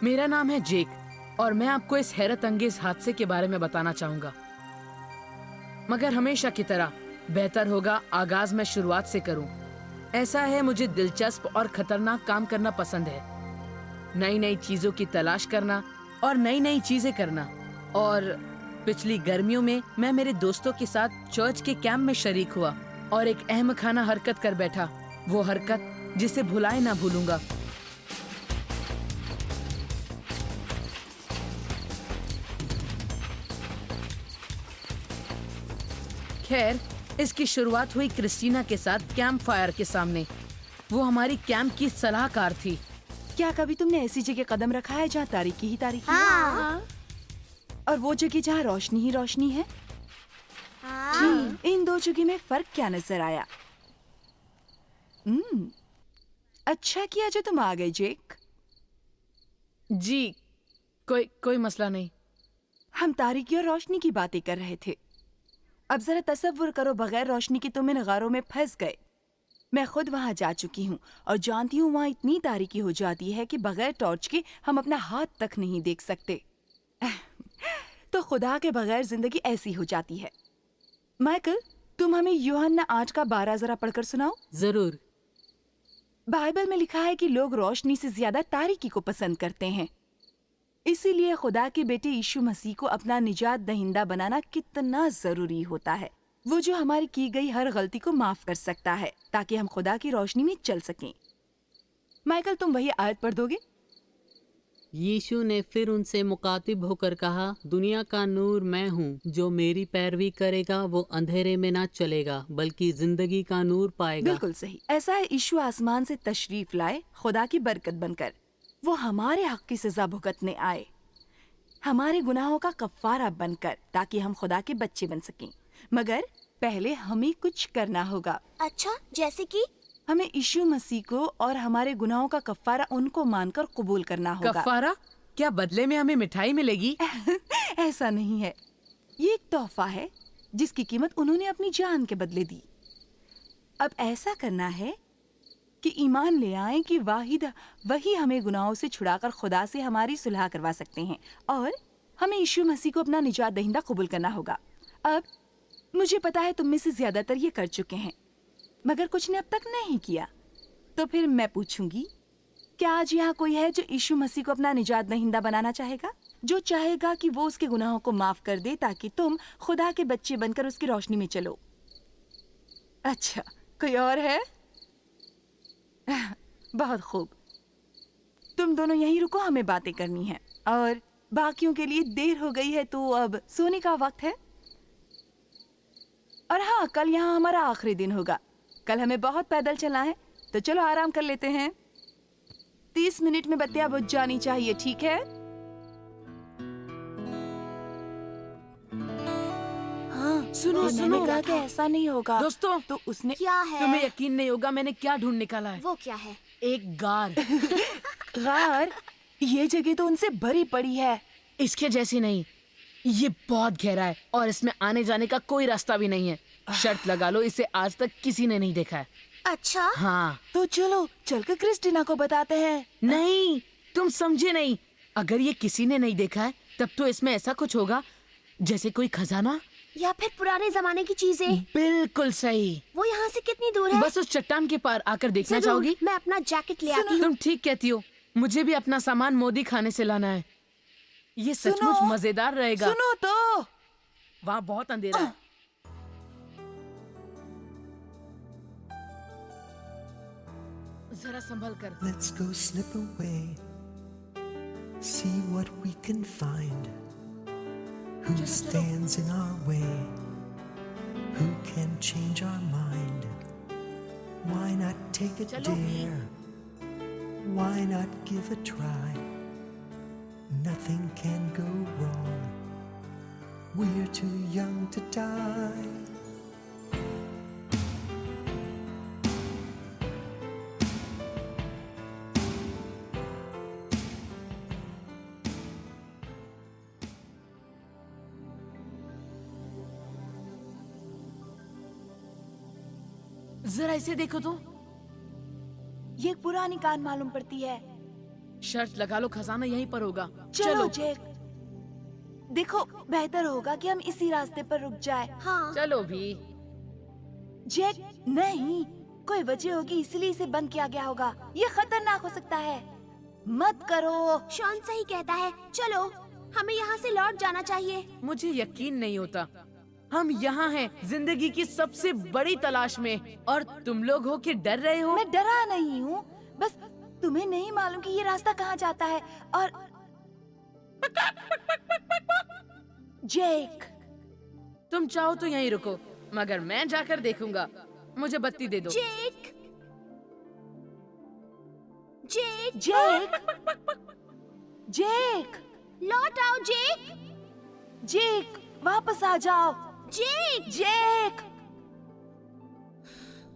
मेरा नाम है जेक और मैं आपको इस हैरत अंगेज हादसे के बारे में बताना चाहूंगा। मगर हमेशा की तरह बेहतर होगा आगाज मैं शुरुआत से करूं। ऐसा है, मुझे दिलचस्प और खतरनाक काम करना पसंद है। नई नई चीजों की तलाश करना और नई नई चीजें करना। और पिछली गर्मियों में मैं मेरे दोस्तों के साथ चर्च के कैंप में शरीक हुआ और एक अहमखाना हरकत कर बैठा। वो हरकत जिसे भुलाए ना भूलूंगा। खैर, इसकी शुरुआत हुई क्रिस्टीना के साथ कैंप फायर के सामने। वो हमारी कैंप की सलाहकार थी। क्या कभी तुमने ऐसी जगह कदम रखा है जहाँ तारीकी ही तारीकी है? हाँ। और वो जगह जहाँ रोशनी ही रोशनी है? हाँ। इन दो जगह में फर्क क्या नजर आया? अच्छा किया जो तुम आ गए जेक। जी, कोई मसला नहीं। हम तारीकी और रोशनी की बातें कर रहे थे। अब जरा तसव्वुर करो, बगैर रोशनी के तुम इन गारों में फंस गए। मैं खुद वहां जा चुकी हूँ और जानती हूँ वहां इतनी तारीकी हो जाती है कि बगैर टॉर्च के हम अपना हाथ तक नहीं देख सकते। तो खुदा के बगैर जिंदगी ऐसी हो जाती है। माइकल, तुम हमें यूहन्ना 8:12 जरा पढ़कर सुनाओ। जरूर। बाइबल में लिखा है कि लोग रोशनी से ज्यादा तारीकी को पसंद करते हैं। इसीलिए खुदा के बेटे यीशु मसीह को अपना निजात दहिंदा बनाना कितना जरूरी होता है। वो जो हमारी की गई हर गलती को माफ कर सकता है ताकि हम खुदा की रोशनी में चल सकें। माइकल, तुम वही आयत पढ़ दोगे? यीशु ने फिर उनसे मुखातिब होकर कहा, दुनिया का नूर मैं हूँ। जो मेरी पैरवी करेगा वो अंधेरे में ना चलेगा बल्कि जिंदगी का नूर पाएगा। बिल्कुल सही। ऐसा है, यीशु आसमान से तशरीफ लाए खुदा की बरकत बनकर। वो हमारे हक की सजा भुगतने आए, हमारे गुनाहों का कफ्फारा बनकर, ताकि हम खुदा के बच्चे बन सकें। मगर पहले हमें कुछ करना होगा। अच्छा, जैसे कि? हमें यीशु मसीह को और हमारे गुनाहों का कफ्फारा उनको मानकर कबूल करना होगा। कफ्फारा? क्या बदले में हमें मिठाई मिलेगी? ऐसा नहीं है, ये एक तोहफा है जिसकी कीमत उन्होंने अपनी जान के बदले दी। अब ऐसा करना है कि ईमान ले आएं कि वही हमें गुनाहों से छुड़ाकर खुदा से हमारी सुलह करवा सकते हैं, और हमें यीशु मसीह को अपना निजात दहिंदा कबूल करना होगा। अब मुझे पता है तुम में से ज्यादातर ये कर चुके हैं, मगर कुछ ने अब तक नहीं किया। तो फिर मैं पूछूंगी, क्या आज यहाँ कोई है जो यीशु मसीह को अपना निजात दहिंदा बनाना चाहेगा, जो चाहेगा कि वो उसके गुनाहों को माफ कर दे ताकि तुम खुदा के बच्चे बनकर उसकी रोशनी में चलो? अच्छा, कोई और है? बहुत खूब। तुम दोनों यहीं रुको, हमें बातें करनी है और बाकियों के लिए देर हो गई है, तो अब सोने का वक्त है। और हाँ, कल यहाँ हमारा आखिरी दिन होगा। कल हमें बहुत पैदल चलना है, तो चलो आराम कर लेते हैं। 30 मिनट में बत्तियां बुझ जानी चाहिए, ठीक है? हाँ, सुनो मैंने कहा कि ऐसा नहीं होगा। दोस्तों, तो उसने क्या है? तुम्हें यकीन नहीं होगा मैंने क्या ढूंढ निकाला है। वो क्या है? एक गार। गार? ये जगह तो उनसे भरी पड़ी है। इसके जैसी नहीं, ये बहुत गहरा है और इसमें आने जाने का कोई रास्ता भी नहीं है। शर्त लगा लो, इसे आज तक किसी ने नहीं देखा है। अच्छा। हाँ। तो चलो चलकर क्रिस्टीना को बताते हैं। नहीं, तुम समझे नहीं। अगर ये किसी ने नहीं देखा है तब तो इसमें ऐसा कुछ होगा जैसे कोई खजाना, या फिर पुराने जमाने की चीजें। बिल्कुल सही। वो यहाँ से कितनी दूर है? बस उस चट्टान के पार आकर देखना जरूर, चाहोगी? मैं अपना जैकेट ले आती हूँ। तुम ठीक कहती हो, मुझे भी अपना सामान मोदी खाने से लाना है। ये सचमुच मजेदार रहेगा। सुनो तो, वहाँ बहुत अंधेरा है। जरा संभल कर। Let's go slip away, see what we can find. Who stands in our way? Who can change our mind? Why not take a dare? Why not give a try? Nothing can go wrong. We're too young to die. जरा इसे देखो तो। ये एक पुरानी कान मालूम पड़ती है। शर्त लगा लो, खजाना यहीं पर होगा। चलो जैक, देखो बेहतर होगा कि हम इसी रास्ते पर रुक जाए। हाँ। चलो भी। जैक नहीं, कोई वजह होगी इसलिए इसे बंद किया गया होगा। ये खतरनाक हो सकता है, मत करो। शॉन सही कहता है, चलो हमें यहाँ से लौट जाना चाहिए। मुझे यकीन नहीं होता, हम यहाँ हैं जिंदगी की सबसे बड़ी तलाश में, और तुम लोग हो के डर रहे हो। मैं डरा नहीं हूँ, बस तुम्हें नहीं मालूम कि ये रास्ता कहाँ जाता है। और जैक, तुम चाहो तो यहीं रुको, मगर मैं जाकर देखूंगा। मुझे बत्ती दे दो। जेक, जेक, जैक, जैक, लौट आओ जेक, जैक, वापस आ जाओ। जेक। जैक,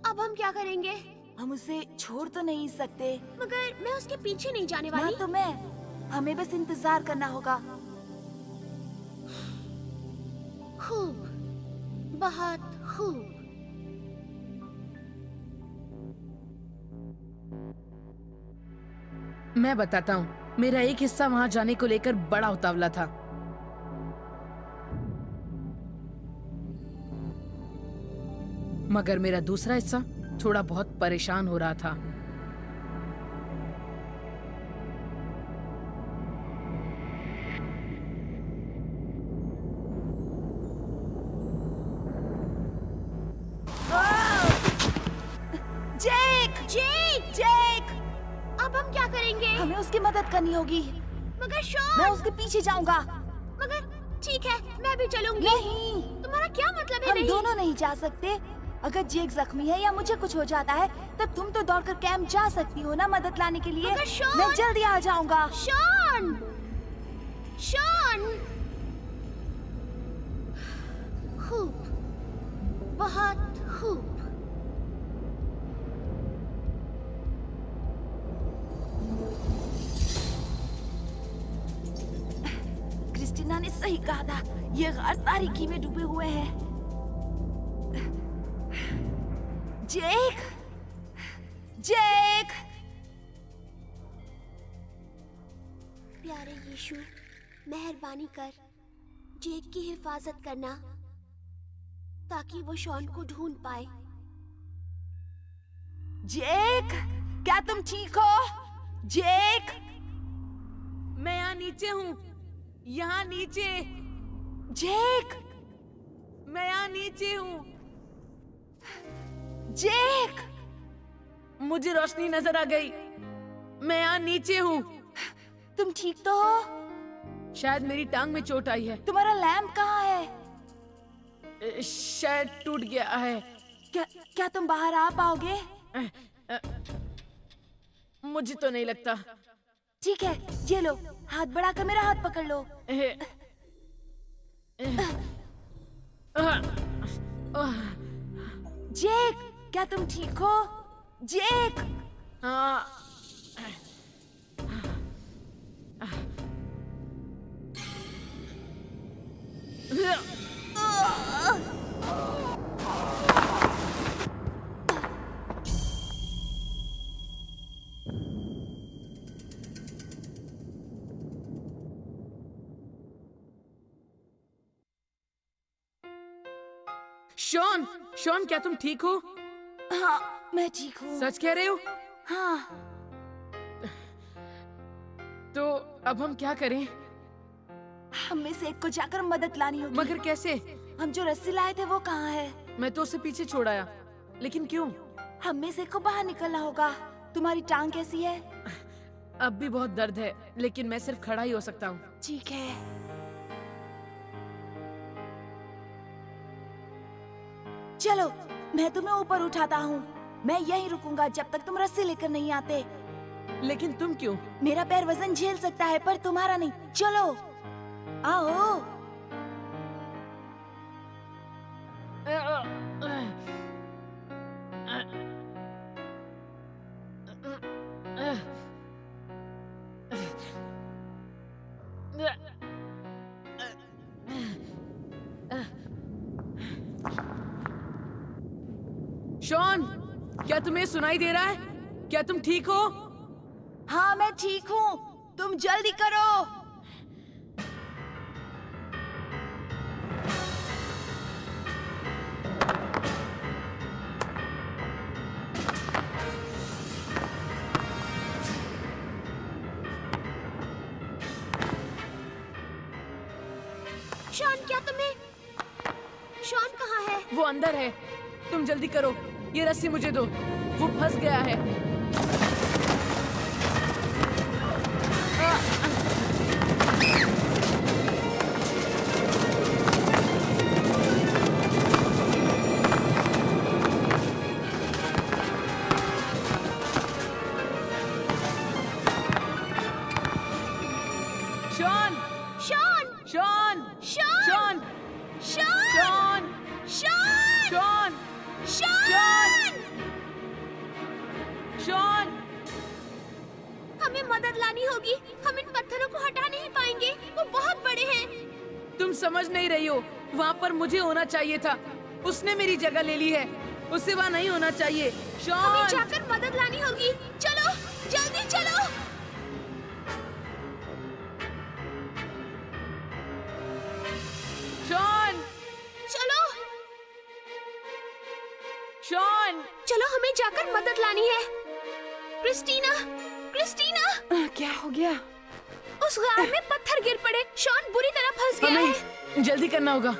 अब हम क्या करेंगे? हम उसे छोड़ तो नहीं सकते। मगर मैं उसके पीछे नहीं जाने ना वाली। तो मैं, हमें बस इंतजार करना होगा। खूब, बहुत खूब। मैं बताता हूँ, मेरा एक हिस्सा वहाँ जाने को लेकर बड़ा उतावला था, मगर मेरा दूसरा हिस्सा थोड़ा बहुत परेशान हो रहा था। जैक, जेक, जैक, अब हम क्या करेंगे? हमें उसकी मदद करनी होगी। मगर शॉन, मैं उसके पीछे जाऊंगा। मगर ठीक है, मैं भी चलूंगी। नहीं, तुम्हारा क्या मतलब है? हम नहीं। दोनों नहीं जा सकते। अगर जैक जख्मी है या मुझे कुछ हो जाता है, तब तुम तो दौड़कर कैंप जा सकती हो ना मदद लाने के लिए। मगर शॉन! मैं जल्दी आ जाऊंगा। शॉन, शॉन, खूब, बहुत खूब। क्रिस्टीना ने सही कहा था, ये गार तारीकी में डूबे हुए हैं। जैक, जैक, प्यारे यीशु, मेहरबानी कर जेक की हिफाजत करना ताकि वो शॉन को ढूंढ पाए। जैक, क्या तुम ठीक हो? जैक, मैं यहाँ नीचे हूँ, यहाँ नीचे। जैक, मैं यहाँ नीचे हूँ। जैक, मुझे रोशनी नजर आ गई। मैं यहाँ नीचे हूँ। तुम ठीक तो हो? शायद मेरी टांग में चोट आई है। तुम्हारा लैम्प कहाँ है? शायद टूट गया है। क्या तुम बाहर आ पाओगे? मुझे तो नहीं लगता। ठीक है, ये लो, हाथ बढ़ाकर मेरा हाथ पकड़ लो। जैक, क्या तुम ठीक हो? जैक, हाँ। शॉन, शॉन, क्या तुम ठीक हो? हाँ, मैं ठीक हूँ। सच कह रहे हो? हाँ। तो अब हम क्या करें? हम में से एक को जाकर मदद लानी होगी। मगर कैसे? हम जो रस्सी लाए थे वो कहाँ है? मैं तो उसे पीछे छोड़ आया, लेकिन क्यों? हम में से एक को बाहर निकलना होगा। तुम्हारी टांग कैसी है? अब भी बहुत दर्द है, लेकिन मैं सिर्फ खड़ा ही हो सकता हूँ। ठीक है। चलो, मैं तुम्हें ऊपर उठाता हूँ। मैं यहीं रुकूंगा जब तक तुम रस्सी लेकर नहीं आते। लेकिन तुम क्यों? मेरा पैर वजन झेल सकता है, पर तुम्हारा नहीं। चलो, आओ। शॉन, क्या तुम्हें सुनाई दे रहा है? क्या तुम ठीक हो? हाँ मैं ठीक हूँ, तुम जल्दी करो। शॉन, क्या तुम्हें... शॉन कहाँ है? वो अंदर है। तुम जल्दी करो, ये रस्सी मुझे दो, वो फंस गया है। Sean! Sean! Sean! Sean! Sean! Sean! Sean! Sean! Sean! Sean! Sean! हमें मदद लानी होगी। हम इन पत्थरों को हटा नहीं पाएंगे, वो बहुत बड़े हैं। तुम समझ नहीं रही हो, वहाँ पर मुझे होना चाहिए था। उसने मेरी जगह ले ली है, उससे वहाँ नहीं होना चाहिए। हमें शॉन! जाकर मदद लानी होगी। चलो, जल्दी चलो। शॉन! चलो, शॉन! चलो, हमें जाकर मदद लानी है। क्रिस्टीना, क्रिस्टीना, क्या हो गया? उस गार में पत्थर गिर पड़े। शॉन बुरी तरह फंस गया है। हमें जल्दी करना होगा।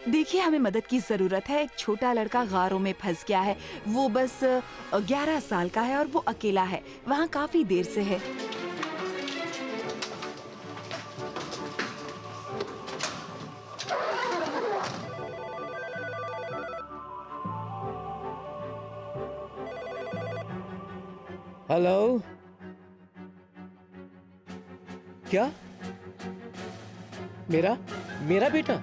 देखिए, हमें मदद की जरूरत है। एक छोटा लड़का गारों में फंस गया है। वो बस 11 साल का है और वो अकेला है, वहाँ काफी देर से है। हेलो, क्या? मेरा मेरा बेटा?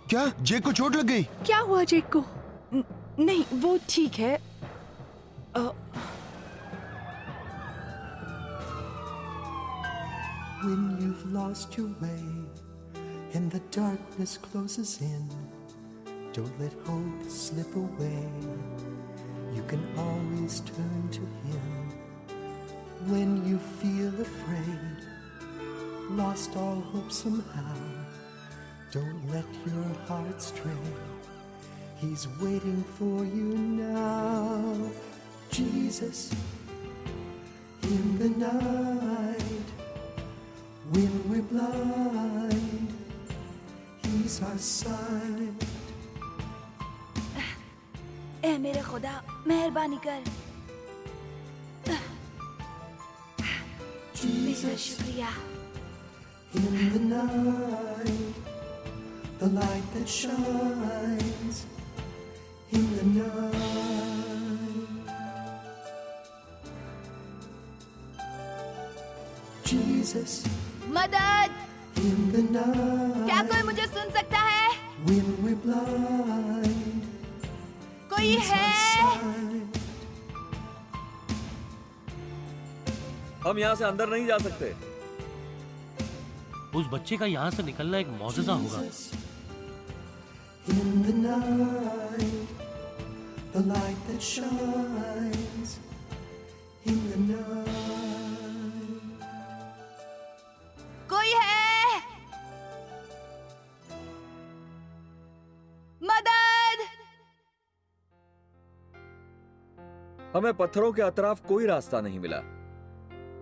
क्या जेक को चोट लग गई? क्या हुआ जेक को? नहीं, वो ठीक है। When you've lost your way and the darkness closes in, don't let hope slip away. You can always turn to Him. When you feel afraid, lost all hope somehow, don't let your heart stray. He's waiting for you now. Jesus, in the night, when we're blind, He's our sight. ए मेरे खुदा, मेहरबानी कर। तेरा शुक्रिया। In the night, the light that shines in the night. Jesus, मदद! in the night, क्या कोई मुझे सुन सकता है? when we're blind, कोई है? sight. हम यहाँ से अंदर नहीं जा सकते। उस बच्चे का यहाँ से निकलना एक मौजज़ा होगा। Jesus, in the night, the light that shines in the night. कोई है? मदद! हमें पत्थरों के अतराफ कोई रास्ता नहीं मिला।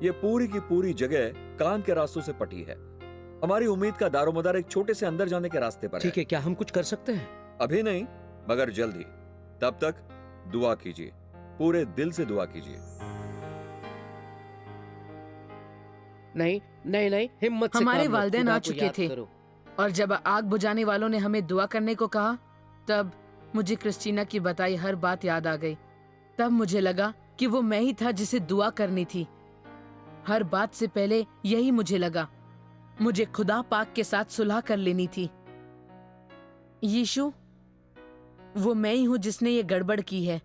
ये पूरी की पूरी जगह कान के रास्तों से पटी है। हमारी उम्मीद का दारोमदार एक छोटे से अंदर जाने के रास्ते पर ठीक है, क्या हम कुछ कर सकते हैं? अभी नहीं, मगर जल्दी। तब तक दुआ कीजिए, पूरे दिल से दुआ कीजिए। नहीं नहीं नहीं, हिम्मत से हमारे काम लो, वालिदैन खुदा आ को चुके याद थे। करो। और जब आग बुझाने वालों ने हमें दुआ करने को कहा, तब मुझे क्रिस्टीना की बताई हर बात याद आ गई। तब मुझे लगा कि वो मैं ही था जिसे दुआ करनी थी। हर बात से पहले यही मुझे लगा। मुझे खुदा पाक के साथ सुलह कर लेनी थी। यीशु, वो मैं ही हूं जिसने ये गड़बड़ की है।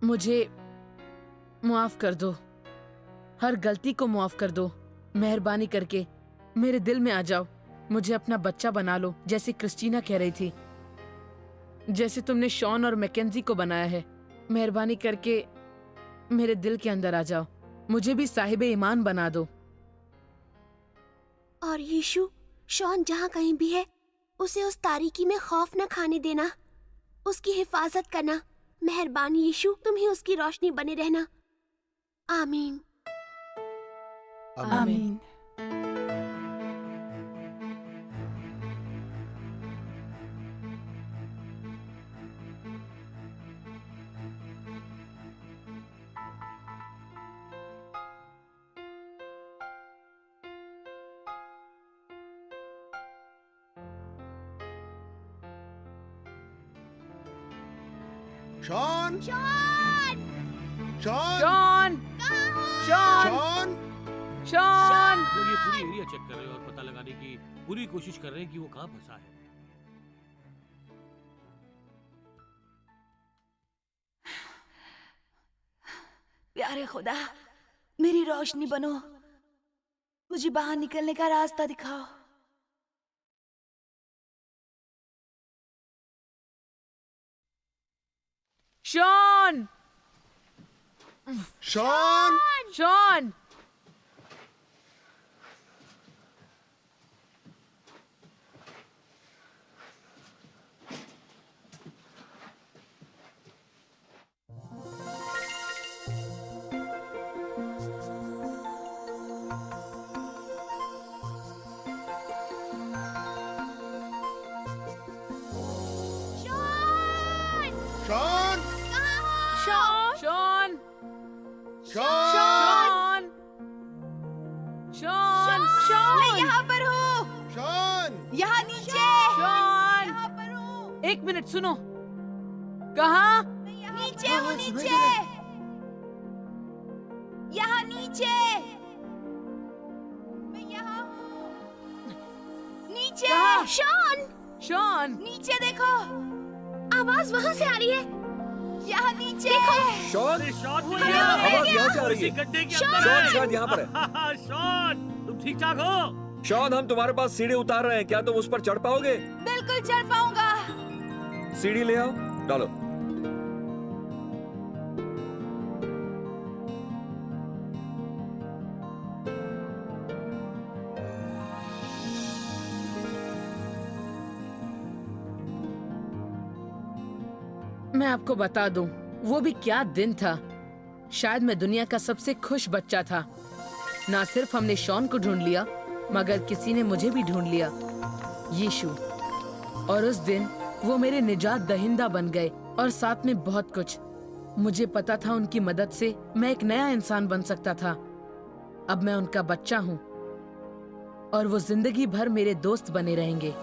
मुझे मुआफ कर दो, हर गलती को मुआफ कर दो। मेहरबानी करके मेरे दिल में आ जाओ। मुझे अपना बच्चा बना लो, जैसे क्रिस्टीना कह रही थी, जैसे तुमने शॉन और मैकेंजी को बनाया है। मेहरबानी करके मेरे दिल के अंदर आ जाओ, मुझे भी साहिब ईमान बना दो। और यीशु, शॉन जहाँ कहीं भी है, उसे उस तारीकी में खौफ न खाने देना, उसकी हिफाजत करना। मेहरबानी यीशु, तुम ही उसकी रोशनी बने रहना। आमीन। आमीन। Sean Sean! Sean Sean! Sean! Sean Sean! लोग ये पूरी एरिया चेक कर रहे हैं और पता लगाने की पूरी कोशिश कर रहे हैं कि वो कहाँ फंसा है। प्यारे खुदा, मेरी रोशनी बनो, मुझे बाहर निकलने का रास्ता दिखाओ। Sean! Sean Sean! Sean Sean! Sean Sean! Sean! मैं यहाँ पर हूँ, शॉन यहाँ नीचे। शॉन! यहाँ पर हूँ, एक मिनट सुनो, कहाँ? नीचे हूँ, नीचे, यहाँ नीचे। मैं यहाँ हूँ, नीचे। कहाँ? शॉन! शॉन! नीचे देखो, आवाज वहाँ से आ रही है। यहाँ नीचे। शॉन, शॉन आवाज यहाँ से आ रही है। गड्ढे के शॉन अंदर है। शायद यहाँ पर है। शॉन, तुम ठीक ठाक हो? शॉन, हम तुम्हारे पास सीढ़ी उतार रहे हैं, क्या तुम उस पर चढ़ पाओगे? बिल्कुल चढ़ पाऊंगा। सीढ़ी ले आओ, डालो। मैं आपको बता दूं, वो भी क्या दिन था। शायद मैं दुनिया का सबसे खुश बच्चा था। ना सिर्फ हमने शॉन को ढूंढ लिया, मगर किसी ने मुझे भी ढूंढ लिया, यीशु। और उस दिन वो मेरे निजात दहिंदा बन गए, और साथ में बहुत कुछ। मुझे पता था उनकी मदद से मैं एक नया इंसान बन सकता था। अब मैं उनका बच्चा हूँ, और वो जिंदगी भर मेरे दोस्त बने रहेंगे।